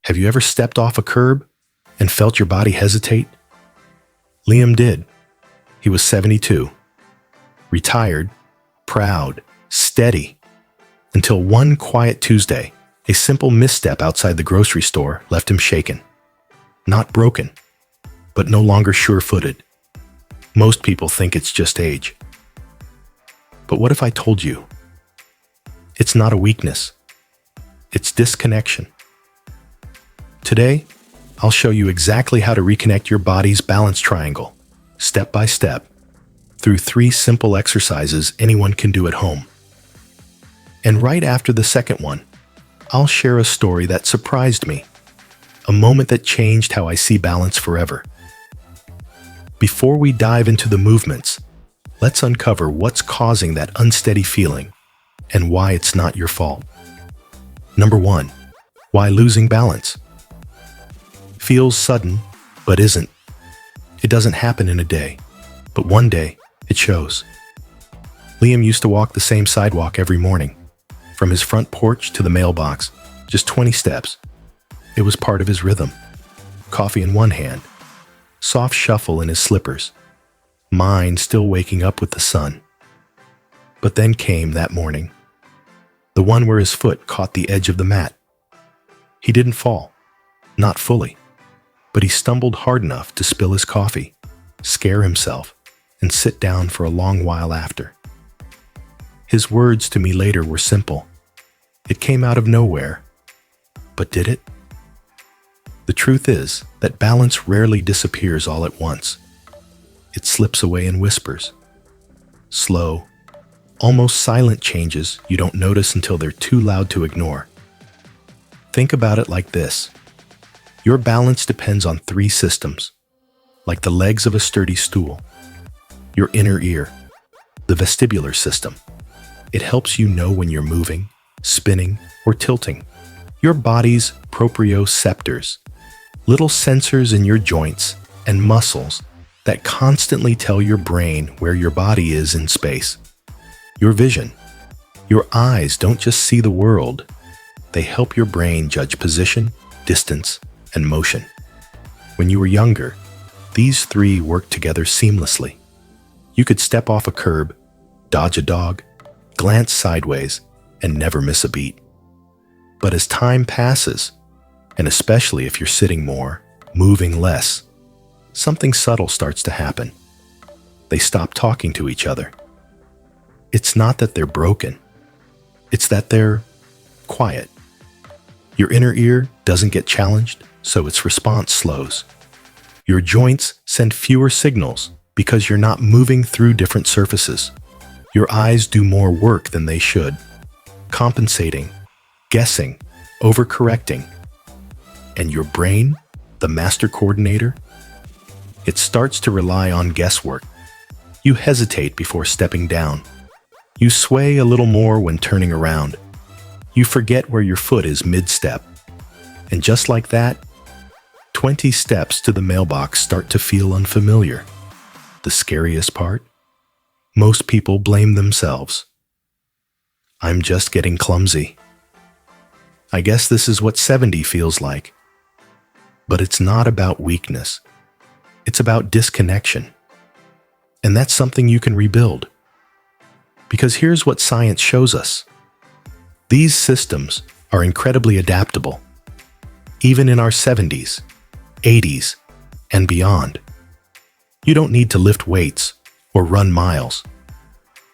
Have you ever stepped off a curb and felt your body hesitate? Liam did. He was 72. Retired, proud, steady, until one quiet Tuesday, a simple misstep outside the grocery store left him shaken. Not broken, but no longer sure-footed. Most people think it's just age. But what if I told you? It's not a weakness. It's disconnection. Today, I'll show you exactly how to reconnect your body's balance triangle, step by step, through 3 simple exercises anyone can do at home. And right after the second one, I'll share a story that surprised me, a moment that changed how I see balance forever. Before we dive into the movements, let's uncover what's causing that unsteady feeling and why it's not your fault. Number 1, why losing balance? Feels sudden, but isn't. It doesn't happen in a day, but one day it shows. Liam used to walk the same sidewalk every morning, from his front porch to the mailbox, just 20 steps. It was part of his rhythm. Coffee in one hand, soft shuffle in his slippers, mind still waking up with the sun. But then came that morning, the one where his foot caught the edge of the mat. He didn't fall, not fully, but he stumbled hard enough to spill his coffee, scare himself, and sit down for a long while after. His words to me later were simple. It came out of nowhere. But did it? The truth is that balance rarely disappears all at once. It slips away in whispers. Slow, almost silent changes you don't notice until they're too loud to ignore. Think about it like this. Your balance depends on 3 systems, like the legs of a sturdy stool. Your inner ear, the vestibular system. It helps you know when you're moving, spinning, or tilting. Your body's proprioceptors, little sensors in your joints and muscles that constantly tell your brain where your body is in space. Your vision. Your eyes don't just see the world. They help your brain judge position, distance, and motion. When you were younger, these 3 worked together seamlessly. You could step off a curb, dodge a dog, glance sideways, and never miss a beat. But as time passes, and especially if you're sitting more, moving less, something subtle starts to happen. They stop talking to each other. It's not that they're broken. It's that they're quiet. Your inner ear doesn't get challenged, so its response slows. Your joints send fewer signals because you're not moving through different surfaces. Your eyes do more work than they should, compensating, guessing, overcorrecting. And your brain, the master coordinator, it starts to rely on guesswork. You hesitate before stepping down. You sway a little more when turning around. You forget where your foot is mid-step. And just like that, 20 steps to the mailbox start to feel unfamiliar. The scariest part? Most people blame themselves. I'm just getting clumsy. I guess this is what 70 feels like. But it's not about weakness. It's about disconnection. And that's something you can rebuild. Because here's what science shows us. These systems are incredibly adaptable, even in our 70s, 80s, and beyond. You don't need to lift weights or run miles.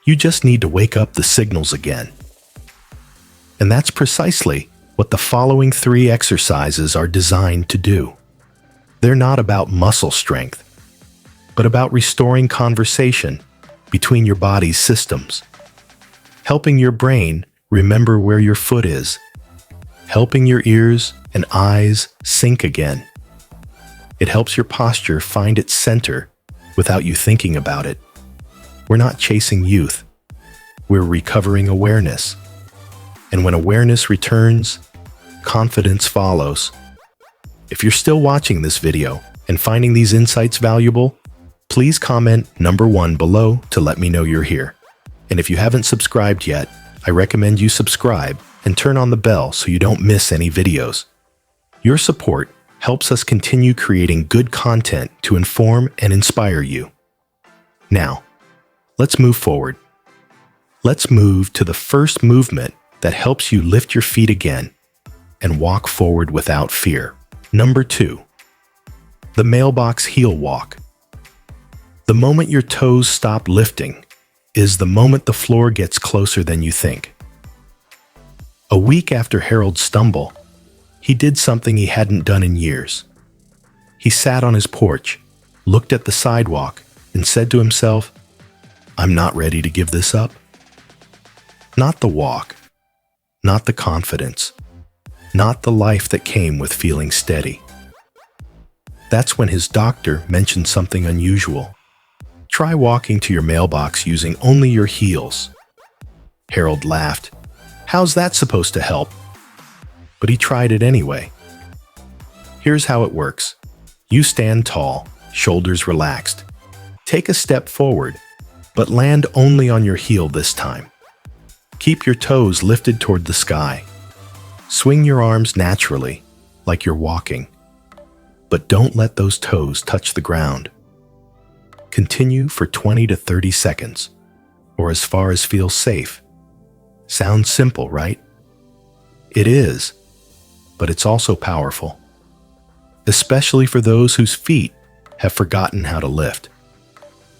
You just need to wake up the signals again. And that's precisely what the following 3 exercises are designed to do. They're not about muscle strength, but about restoring conversation between your body's systems, helping your brain remember where your foot is, helping your ears and eyes sync again. It helps your posture find its center without you thinking about it. We're not chasing youth. We're recovering awareness. And when awareness returns, confidence follows. If you're still watching this video and finding these insights valuable, please comment number 1 below to let me know you're here. And if you haven't subscribed yet, I recommend you subscribe and turn on the bell so you don't miss any videos. Your support helps us continue creating good content to inform and inspire you. Now, let's move forward. Let's move to the first movement that helps you lift your feet again and walk forward without fear. Number 2, the mailbox heel walk. The moment your toes stop lifting is the moment the floor gets closer than you think. A week after Harold's stumble, he did something he hadn't done in years. He sat on his porch, looked at the sidewalk, and said to himself, "I'm not ready to give this up." Not the walk, not the confidence, not the life that came with feeling steady. That's when his doctor mentioned something unusual. Try walking to your mailbox using only your heels. Harold laughed. How's that supposed to help? But he tried it anyway. Here's how it works. You stand tall, shoulders relaxed. Take a step forward, but land only on your heel this time. Keep your toes lifted toward the sky. Swing your arms naturally, like you're walking. But don't let those toes touch the ground. Continue for 20 to 30 seconds, or as far as feels safe. Sounds simple, right? It is, but it's also powerful, especially for those whose feet have forgotten how to lift.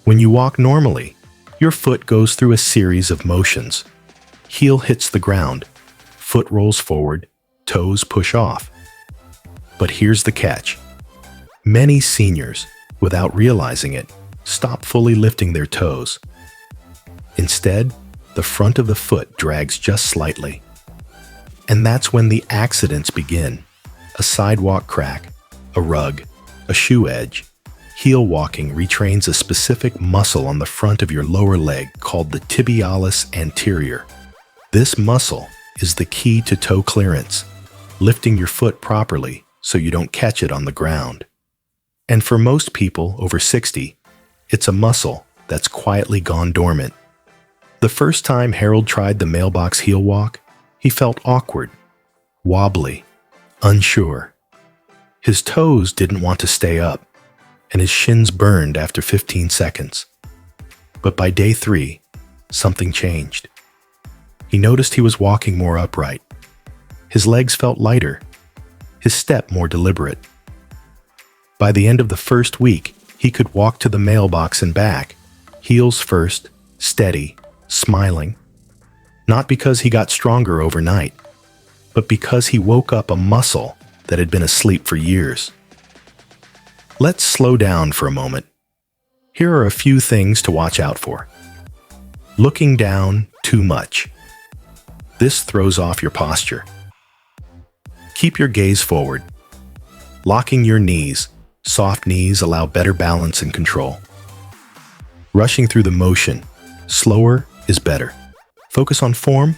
When you walk normally, your foot goes through a series of motions. Heel hits the ground, foot rolls forward, toes push off. But here's the catch. Many seniors, without realizing it, stop fully lifting their toes. Instead, the front of the foot drags just slightly. And that's when the accidents begin. A sidewalk crack, a rug, a shoe edge. Heel walking retrains a specific muscle on the front of your lower leg called the tibialis anterior. This muscle is the key to toe clearance, lifting your foot properly so you don't catch it on the ground. And for most people over 60, it's a muscle that's quietly gone dormant. The first time Harold tried the mailbox heel walk, he felt awkward, wobbly, unsure. His toes didn't want to stay up, and his shins burned after 15 seconds. But by day 3, something changed. He noticed he was walking more upright. His legs felt lighter, his step more deliberate. By the end of the first week, he could walk to the mailbox and back, heels first, steady, smiling. Not because he got stronger overnight, but because he woke up a muscle that had been asleep for years. Let's slow down for a moment. Here are a few things to watch out for. Looking down too much. This throws off your posture. Keep your gaze forward. Locking your knees. Soft knees allow better balance and control. Rushing through the motion. Slower is better. Focus on form,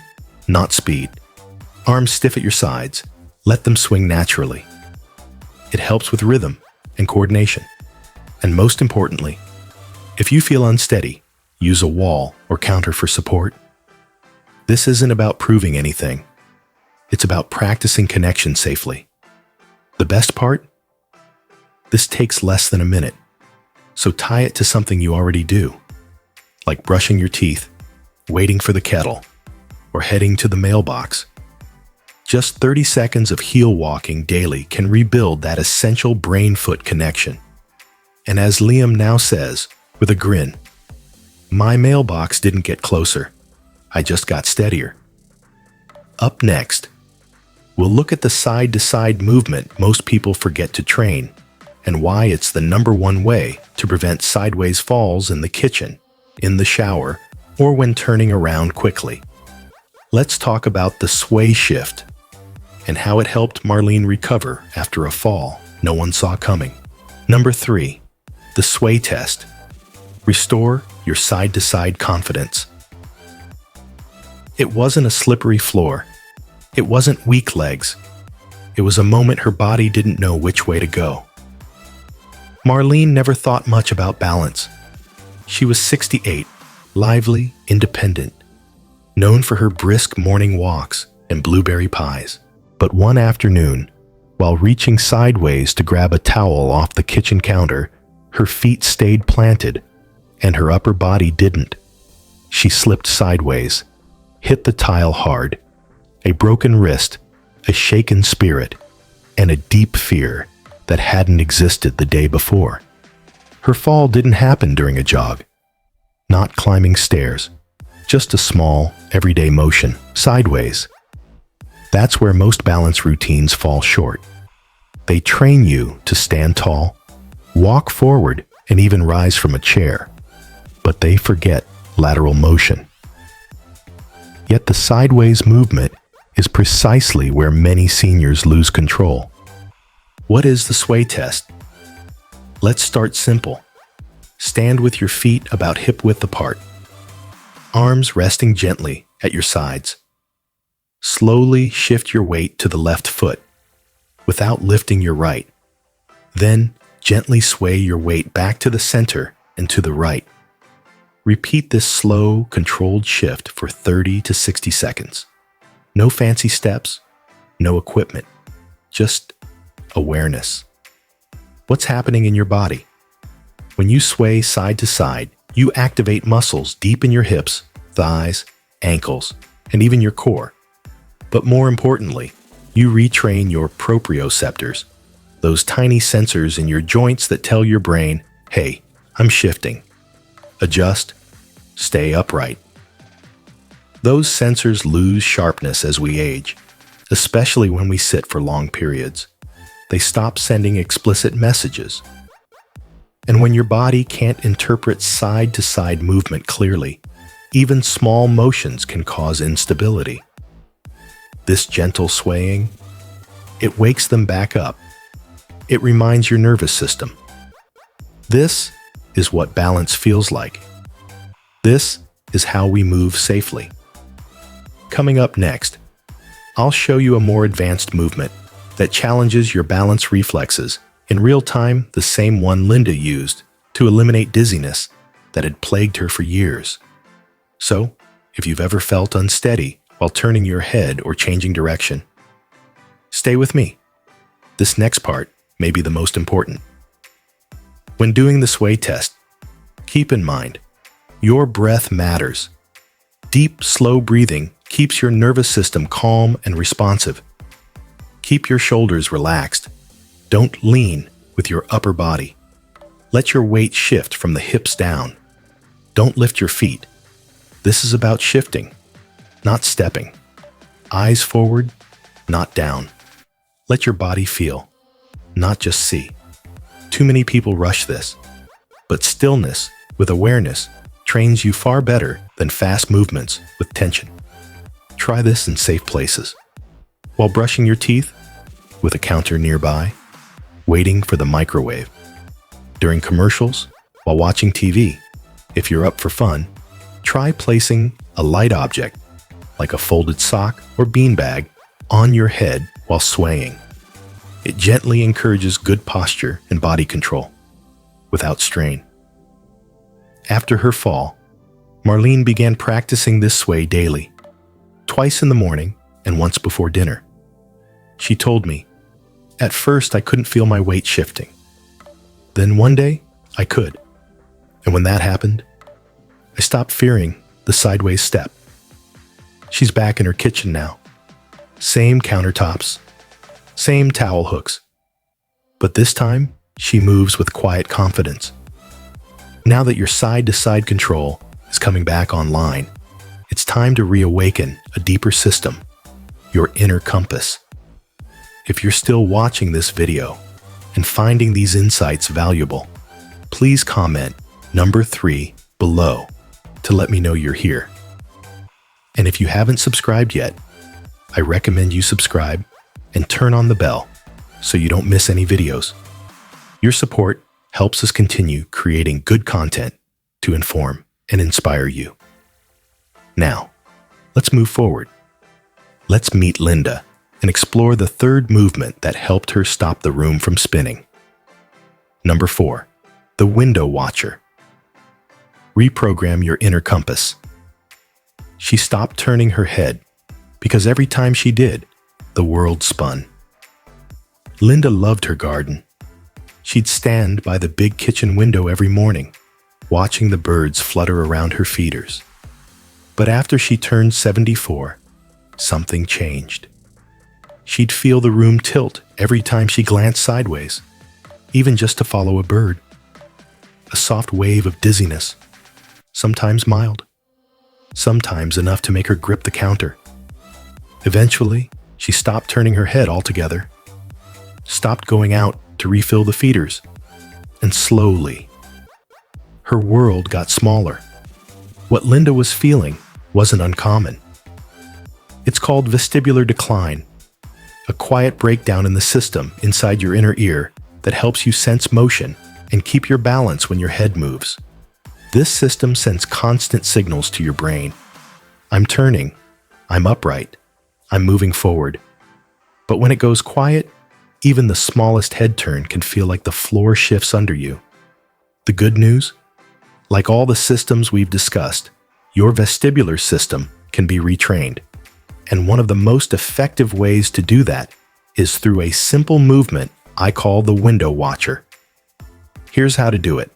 not speed. Arms stiff at your sides. Let them swing naturally. It helps with rhythm and coordination. And most importantly, if you feel unsteady, use a wall or counter for support. This isn't about proving anything. It's about practicing connection safely. The best part? This takes less than a minute, so tie it to something you already do, like brushing your teeth, waiting for the kettle, or heading to the mailbox. Just 30 seconds of heel walking daily can rebuild that essential brain-foot connection. And as Liam now says, with a grin, my mailbox didn't get closer. I just got steadier. Up next, we'll look at the side-to-side movement most people forget to train and why it's the #1 way to prevent sideways falls in the kitchen, in the shower, or when turning around quickly. Let's talk about the sway shift and how it helped Marlene recover after a fall no one saw coming. Number 3, the sway test. Restore your side-to-side confidence. It wasn't a slippery floor. It wasn't weak legs. It was a moment her body didn't know which way to go. Marlene never thought much about balance. She was 68, lively, independent, known for her brisk morning walks and blueberry pies. But one afternoon, While reaching sideways to grab a towel off the kitchen counter, her feet stayed planted, and her upper body didn't. She slipped sideways, hit the tile hard, a broken wrist, a shaken spirit, and a deep fear that hadn't existed the day before. Her fall didn't happen during a jog, not climbing stairs, just a small, everyday motion, sideways. That's where most balance routines fall short. They train you to stand tall, walk forward, and even rise from a chair, but they forget lateral motion. Yet the sideways movement is precisely where many seniors lose control. What is the sway test? Let's start simple. Stand with your feet about hip-width apart, arms resting gently at your sides. Slowly shift your weight to the left foot without lifting your right. Then gently sway your weight back to the center and to the right. Repeat this slow, controlled shift for 30 to 60 seconds. No fancy steps, no equipment, just awareness. What's happening in your body? When you sway side to side, you activate muscles deep in your hips, thighs, ankles, and even your core. But more importantly, you retrain your proprioceptors, those tiny sensors in your joints that tell your brain, hey, I'm shifting. Adjust, stay upright. Those sensors lose sharpness as we age, especially when we sit for long periods. They stop sending explicit messages. And when your body can't interpret side-to-side movement clearly, even small motions can cause instability. This gentle swaying, it wakes them back up. It reminds your nervous system. This is what balance feels like. This is how we move safely. Coming up next, I'll show you a more advanced movement that challenges your balance reflexes in real time, the same one Linda used to eliminate dizziness that had plagued her for years. So, if you've ever felt unsteady while turning your head or changing direction, stay with me. This next part may be the most important. When doing the sway test, keep in mind, your breath matters. Deep, slow breathing keeps your nervous system calm and responsive. Keep your shoulders relaxed. Don't lean with your upper body. Let your weight shift from the hips down. Don't lift your feet. This is about shifting, not stepping. Eyes forward, not down. Let your body feel, not just see. Too many people rush this, but stillness with awareness trains you far better than fast movements with tension. Try this in safe places. While brushing your teeth, with a counter nearby, waiting for the microwave. During commercials, while watching TV, if you're up for fun, try placing a light object, like a folded sock or beanbag, on your head while swaying. It gently encourages good posture and body control, without strain. After her fall, Marlene began practicing this sway daily, twice in the morning and once before dinner. She told me, at first I couldn't feel my weight shifting. Then one day, I could. And when that happened, I stopped fearing the sideways step. She's back in her kitchen now. Same countertops, same towel hooks. But this time, she moves with quiet confidence. Now that your side-to-side control is coming back online, it's time to reawaken a deeper system, your inner compass. If you're still watching this video and finding these insights valuable, please comment number 3 below to let me know you're here. And if you haven't subscribed yet, I recommend you subscribe and turn on the bell so you don't miss any videos. Your support helps us continue creating good content to inform and inspire you. Now, let's move forward. Let's meet Linda and explore the third movement that helped her stop the room from spinning. Number 4, the window watcher. Reprogram your inner compass. She stopped turning her head because every time she did, the world spun. Linda loved her garden. She'd stand by the big kitchen window every morning, watching the birds flutter around her feeders. But after she turned 74, something changed. She'd feel the room tilt every time she glanced sideways, even just to follow a bird. A soft wave of dizziness, sometimes mild, sometimes enough to make her grip the counter. Eventually, she stopped turning her head altogether, stopped going out to refill the feeders, and slowly, her world got smaller. What Linda was feeling wasn't uncommon. It's called vestibular decline, a quiet breakdown in the system inside your inner ear that helps you sense motion and keep your balance when your head moves. This system sends constant signals to your brain. I'm turning, I'm upright, I'm moving forward. But when it goes quiet, even the smallest head turn can feel like the floor shifts under you. The good news? Like all the systems we've discussed, your vestibular system can be retrained. And one of the most effective ways to do that is through a simple movement I call the window watcher. Here's how to do it.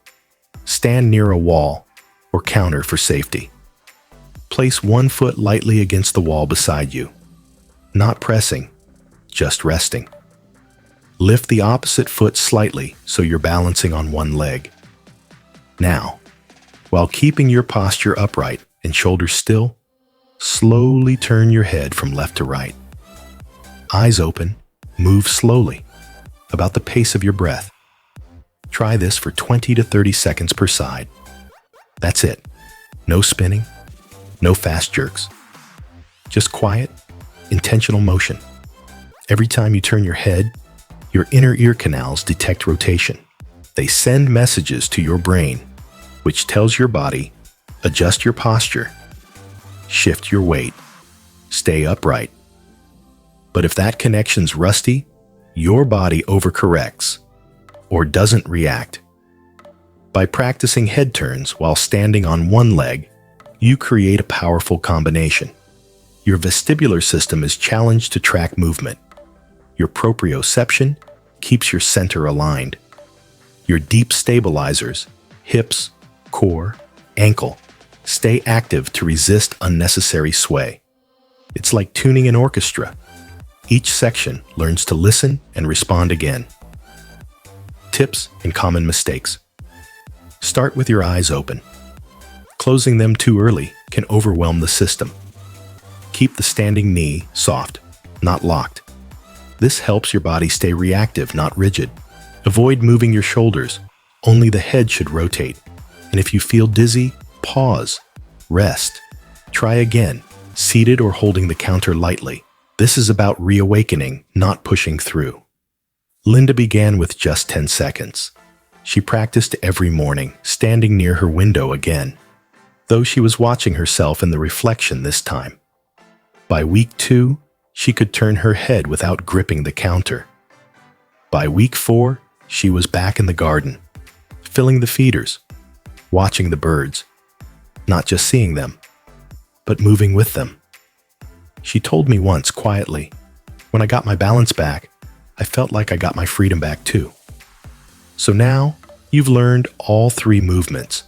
Stand near a wall or counter for safety. Place one foot lightly against the wall beside you. Not pressing, just resting. Lift the opposite foot slightly so you're balancing on one leg. Now, while keeping your posture upright and shoulders still, slowly turn your head from left to right. Eyes open, move slowly, about the pace of your breath. Try this for 20 to 30 seconds per side. That's it. No spinning, no fast jerks. Just quiet, intentional motion. Every time you turn your head, your inner ear canals detect rotation. They send messages to your brain, which tells your body, adjust your posture, shift your weight, stay upright. But if that connection's rusty, your body overcorrects or doesn't react. By practicing head turns while standing on one leg, you create a powerful combination. Your vestibular system is challenged to track movement. Your proprioception keeps your center aligned. Your deep stabilizers, hips, core, ankle, stay active to resist unnecessary sway. It's like tuning an orchestra. Each section learns to listen and respond again. Tips and common mistakes. Start with your eyes open. Closing them too early can overwhelm the system. Keep the standing knee soft, not locked. This helps your body stay reactive, not rigid. Avoid moving your shoulders. Only the head should rotate. And if you feel dizzy, pause, rest. Try again, seated or holding the counter lightly. This is about reawakening, not pushing through. Linda began with just 10 seconds. She practiced every morning, standing near her window again, though she was watching herself in the reflection this time. By week 2, she could turn her head without gripping the counter. By week 4, she was back in the garden, filling the feeders, watching the birds, not just seeing them, but moving with them. She told me once quietly, when I got my balance back, I felt like I got my freedom back too. So now, you've learned all 3 movements.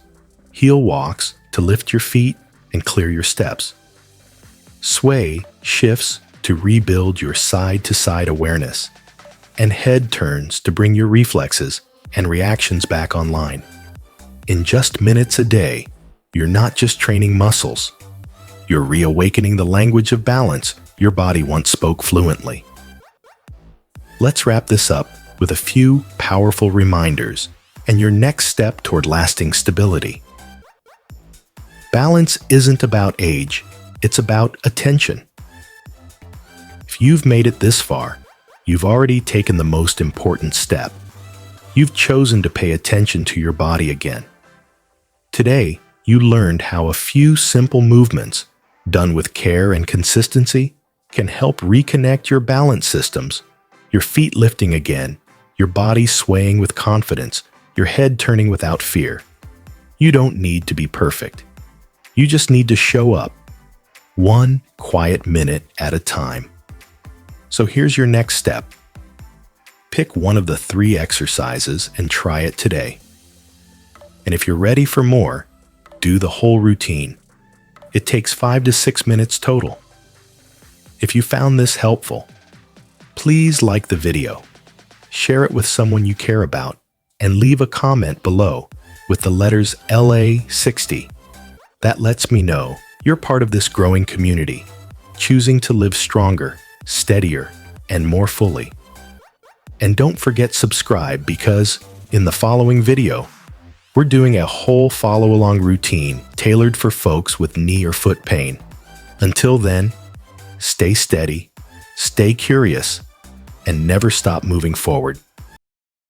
Heel walks to lift your feet and clear your steps. Sway shifts to rebuild your side-to-side awareness, and head turns to bring your reflexes and reactions back online. In just minutes a day, you're not just training muscles, you're reawakening the language of balance your body once spoke fluently. Let's wrap this up with a few powerful reminders and your next step toward lasting stability. Balance isn't about age, it's about attention. If you've made it this far, you've already taken the most important step. You've chosen to pay attention to your body again. Today, you learned how a few simple movements, done with care and consistency, can help reconnect your balance systems, your feet lifting again, your body swaying with confidence, your head turning without fear. You don't need to be perfect. You just need to show up, one quiet minute at a time. So here's your next step. Pick one of the 3 exercises and try it today. And if you're ready for more, do the whole routine. It takes 5 to 6 minutes total. If you found this helpful, please like the video, share it with someone you care about, and leave a comment below with the letters LA60. That lets me know you're part of this growing community, choosing to live stronger, steadier, and more fully. And don't forget subscribe because in the following video, we're doing a whole follow-along routine tailored for folks with knee or foot pain. Until then, stay steady, stay curious, and never stop moving forward.